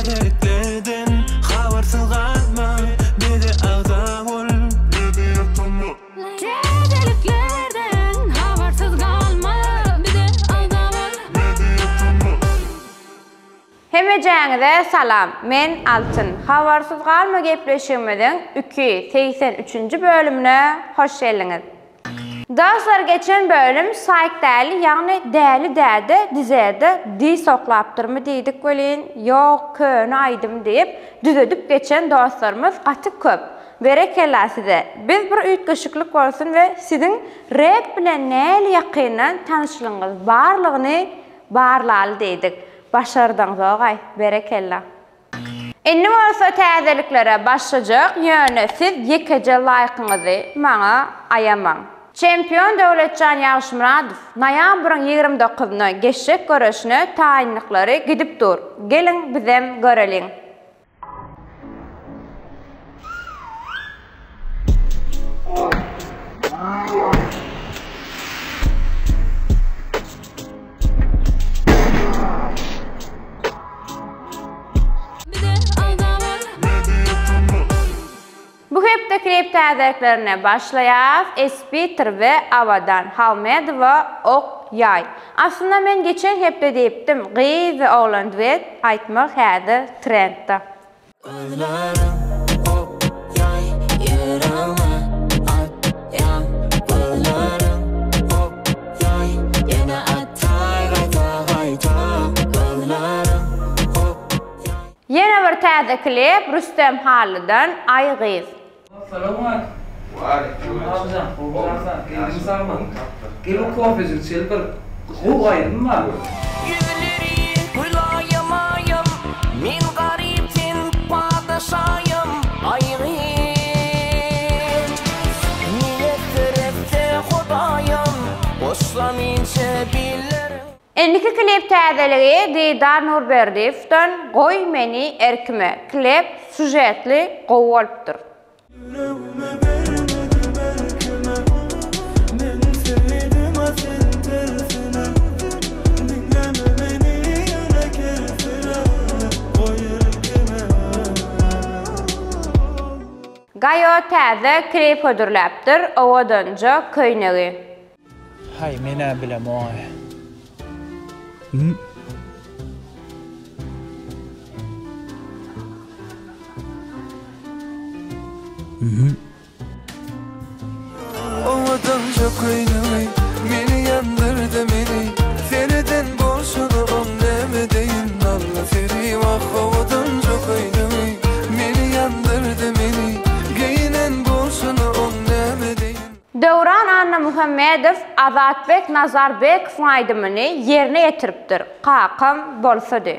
Täzeliklerden habersız kalma, bizi ağda ol, bizi yapma. Täzeliklerden habersız kalma, bizi ağda ol, bizi yapma. Hemejäňize salam. Men Altyn. Habersız galma gepleşigimiziň 283-nji bölümine hoş geldiňiz. Dostlar, geçen bölüm saýykdaly, ýagny däli däde dizede di soklapdyrmy diýdik welin, ýok köni aýdym diýip düzedip geçen dostlarymyz gaty köp. Berekella size. Biz bir üýtgeşiklik bolsun we siziň rep bilen näli ýakyndan tanışlygyňyz barlygyny barlaly diýdik. Başardyňyz ogay, berekella. Endi bolsa täzeliklere başlajak, ýöne siz ýekeje laýykyňyzy maňa aýamaň. Çempion Döwletjan Ýagşymuradow noýambryň 29-na geçek göreşine taýinliklary gidip dur. Gelin bizem göreliň. Bu hepde klip täzeliklerine başlaýas. Espiter we Awadan Halmedowa ok ýay. Aslında men geçen hepde diýipdim, gyz we oglan duet aýtmak häzir trendda. Yine bir täze klip Rüstem Halydan Aýgyz. Selamat. Waalaikumsalam. Waalaikumsalam. Gelin sarma. Gelin kofesi çelper. O ayrım mı? Yüzleri huylayamayım, min gariptin padişayım, Aýgyz. Niyet terepte Hudayım, boşlaminçe billerim. Endiki klip täzeligi Didar Nurberdiyevden Goý meni erkime. Klip sujetli gowy bolupdyr. Yüreğime vermedim erkime, men sevdim sen tersine. Dinleme beni yana kersine, koy erkime. Gaýo täze klip ödürläpdir, owadanca köýnegi. Hay mene bilem oy. Ovadanca köýnegi, meni yandırdı meni. Seriden boşuna on demedeyin, Allah seri vah. Ovadanca köýnegi, meni yandırdı meni. Geyinen boşuna on demedeyin. Döwran Anna Muhammedow Azatbek Nazarbekow aýdymyny ýerine ýetiripdir. Kakam bolsady.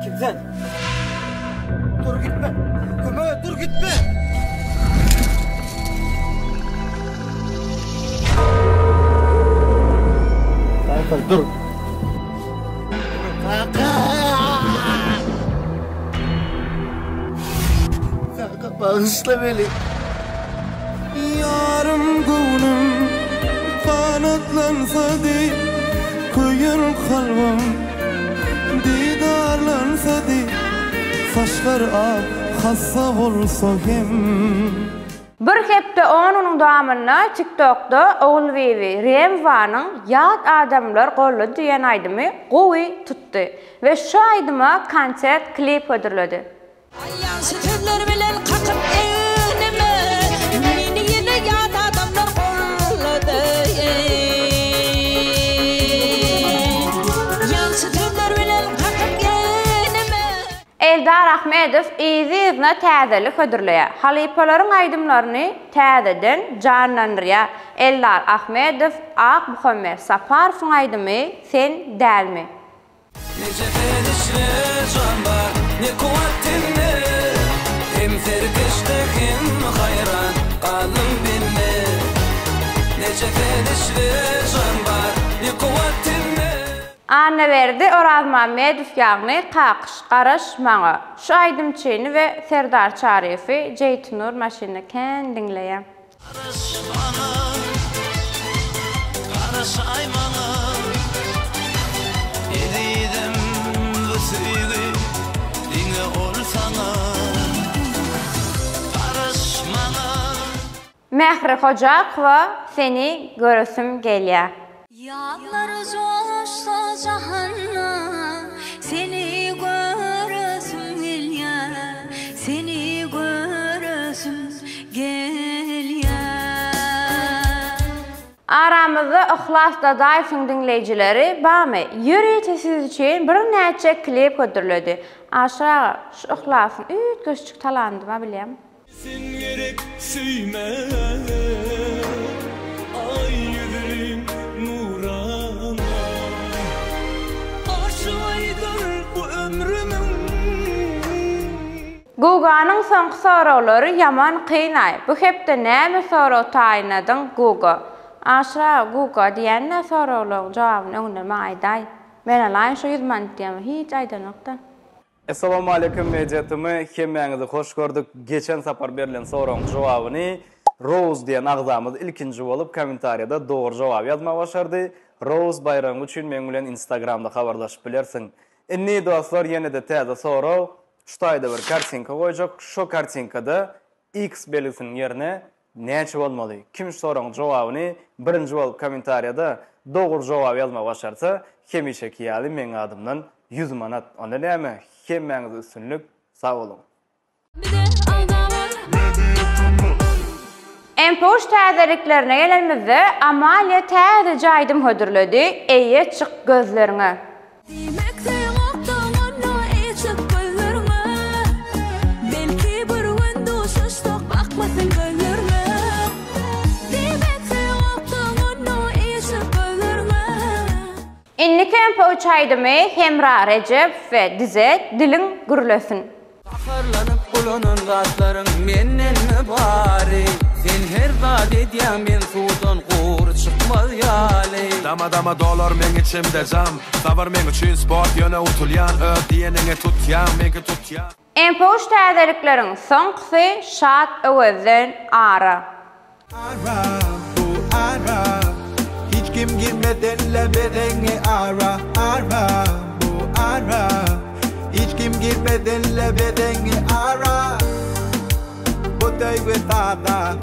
Kimsen? Dur gitme. Köme dur gitme. Sayfal dur. Kaka bağışla beni. Yarım gönlüm kanatlansa değil, koyur kalbim didarlansa değil, saçlar ak hassa bolsa hem. Bir hepde onun dowamyna TikTok'da oğul Vivi Remvanyň ýat adamlar golly diýen aýdymy gowy tutdy we şu aýdyma konsert klip ödürledi. Aýançy tüller bilen kakıp enime, meni ýene ýat adamlar gollady. Aýançy tüller bilen kakıp enime. Eldar Ahmedow izi-izine täzelik ödürleýär. Halypalaryň aýdymlaryny täzeden canlandyrýar. Eldar Ahmedow Ak Muhammed Saparowyň aýdymy Sen dälmi? Nece felişli can var, ne kuvvetinle, hem serkeşte hem hayran kalın binne. Nece felişli can var, ne kuvvetinle. Anna verdi Oraz Mammedow ýagny Kakış Garaş maňa. Şu aýdymçyny we Serdar Çaryevy Jeytnur maşyny kän diňleýär. Karaş aymana, edidim vüsüğü, Mehri Hocak we seni görüsüm gelýär. Yağlar coşsa cahanna, seni görüsüm gelýär, seni görüsüm gelýär. Aramızda ihlasda daýsyň dinleýijileri bamy ýürüýte siz üçin bir näçe klip götürledi. Aşağı şu ihlasyň üýt göççük talandy ma bilýär. Sen gerek süyme ay yüzüm nurana aşaydır bu ömrümün. Guganyň soňky sorawlary yaman kynay. Bu hepde näme soraw taýnadyň Guga? Aşağı Guga diýen nä sorawlaryň jogabyny öňüne maýday. Men alaýyn şu 100 manat diýem, hiç aýdanokda. Assalamu alaikum mediatymy, hemmäňizi hoş gördük. Geçen sapar berilen soragyň jogabyny Rose diýen agzamyz ilkinji bolup kommentariýada dogry jogap ýazmak başardy. Rose bayram üçin men bilen Instagramda habarlaşyp bilersiň. Inni dostlar, ýene de täze soraw. Şutaýda bir kartinka goýjak. Şo kartinkada X belgisiniň ýerine näçe bolmaly? Kim soragyň jogabyny birinji bolup kommentariýada dogry jogap ýazmak başarsa, hemişeki ýaly men adymdan 100 manat. Onda näme? Hemmäňize üstünlük, sağ olun. Empoş täzeliklerine gelenmizde Amalia täze jaýdym hödürledi. Eýe çık gözlerine. İnnik empoş jaýdymy Hemra Recep we Dizet dilin gürlesin. Ahırlanıp kulunun gatlaryň menden bari. Sen her zat edýän men suwdan gur çykmaz ýaly. Dama dolar men içimde jam. Savar men üçin sport ýöne utulýan. Ödýeniňe tutýan, menki tutýan. Empoş täzelikleriň soňky şat öwezden ara. Ara, bu ara. Hiç kim girmedenle bedeni ara. Ara, bu ara. Hiç kim girmedenle bedeni ara. Bu döygü tada.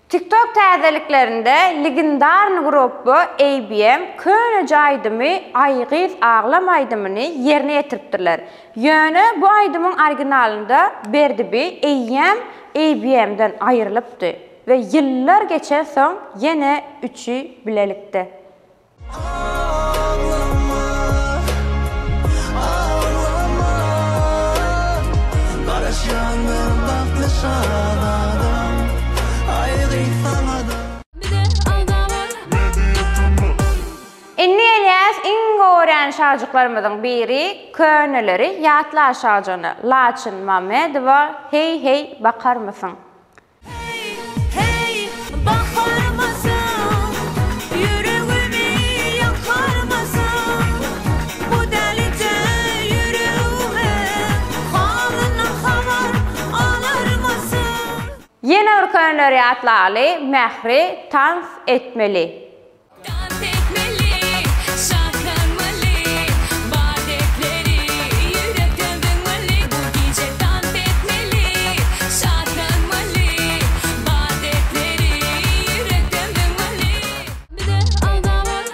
TikTok täzeliklerinde legendarny grupu ABM köne jaýdymy aýgyz ağlamaýdymyny ýerine ýetiripdirler. Ýöne bu aýdymyň originalynda Berdibi eýýem ABM'den aýrylypdy we ýyllar geçen soň ýene üçü bilelikde. Inni Elias ingoren şarjyklarymyzyň biri köneleri ýatlar şarjyny Laçyn Mamedova hey hey bakar mısın? Hey, bakar mısın? Yüreğimi yakar mısın? Bu delice yüreğime halına haber alır mısın? Yine bir köneleri ýatlaly Mehri tans etmeli. Dans etmeli, şarkılmalı, badetleri yürekten dönmeli. Bu gece dans etmeli, şarkılmalı, badetleri yürekten dönmeli. Bir de aldamam.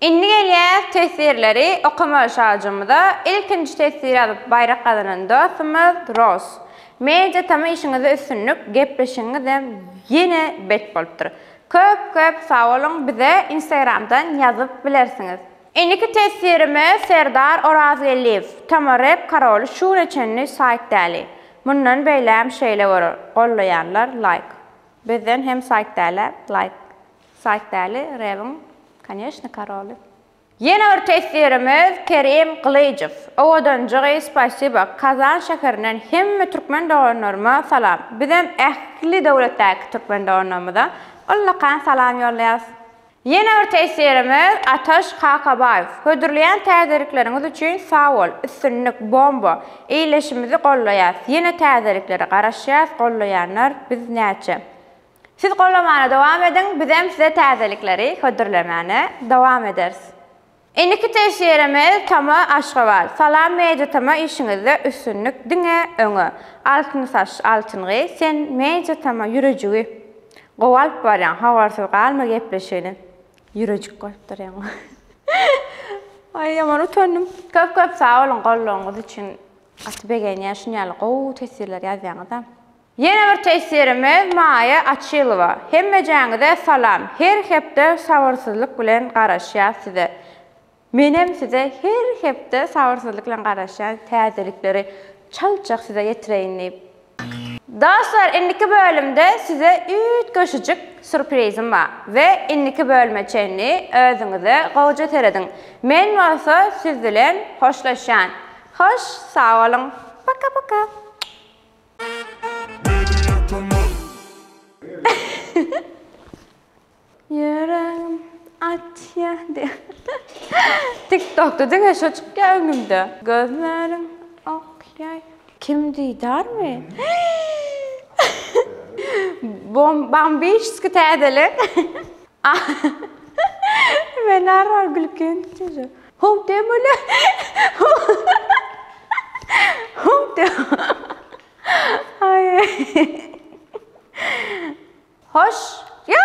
Inni Elias tesirleri okuma şarjymyda ilkinji tesir alıp bayrak kazanan dostumuz Rose. Meýje tamy işiňize üstünlük gepleşiňizem ýene bet bolupdyr. Köp sağ olun, bize Instagram'dan yazıp bilersiňiz. Inniki tesirimiz Serdar Orazgeliýew. Tamarep Karol şu neçenli saýtdäli. Mundan beýlem şeýle bolar. Gollaýanlar like. Bizden hem saýtdäler like. Saýtdäli rewin, конечно, Karol. Yeni bir tesirimiz Kerim Kılıçev. Owadanjy spasiba. Kazan şäherinden hemme türkmen doganlaryma salam. Bizem ähli döwletdäki türkmen doganlarymyza Allah'tan salam ýollayas. Yeni bir tesirimiz Ataş Hakabayev. Hödürleýän täzelikleriniz üçin sağ ol. Üstünlük bomba. Eýleşimizi gollaýas. Yeni täzelikleri garaşýas, gollaýanlar biz näçe. Siz gollamana dowam edin, bizem size täzelikleri hödürlemene dowam ederiz. Indiki tesirimiz tama aşkı var. Salam media tama işinizde üstünlük dine öňe. Altını saç altınğı sen media tama yürüjügi. Gowalp baran hawarsy galma gepleşenin. Yürüjük goýup durýan. Ay yaman utandym. Köp sağ olun gollaryňyz üçin. Atbegen ýaşynýaly gowy tesirler ýazýaňyzda. Yeni bir tesirimiz Maya Açylova. Hemmejaňyza salam. Her hepde sabarsızlyk bilen garaşýar size. Menem size her hepde sabarsızlyk bilen garaşýan täzelikleri çalçak size getireýin. Dostlar, indiki bölümde size 3 köşücük sürprizim var ve indiki bölüme çenli özüňize gowja teredin. Men bolsa siz bilen hoşlaşan. Hoş, sağ olun. Paka paka. Yüreğim at ya de. TikTok'ta da çocuk önümde. Gözlerim okyay. Kim Didar mı? Bambişski täzelik. Ben arar gülken çocuğu. Hop demole. Hop de. Ay. Hoş. Ya.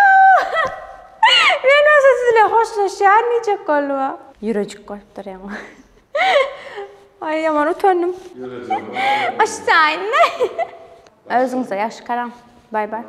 Ben nasıl sizle hoşlaşamayacak galiba. Yürücük koyup durayım. Ay yaman utandym. Aşağı inle. Özüňize ýaşy karam. Bye bye.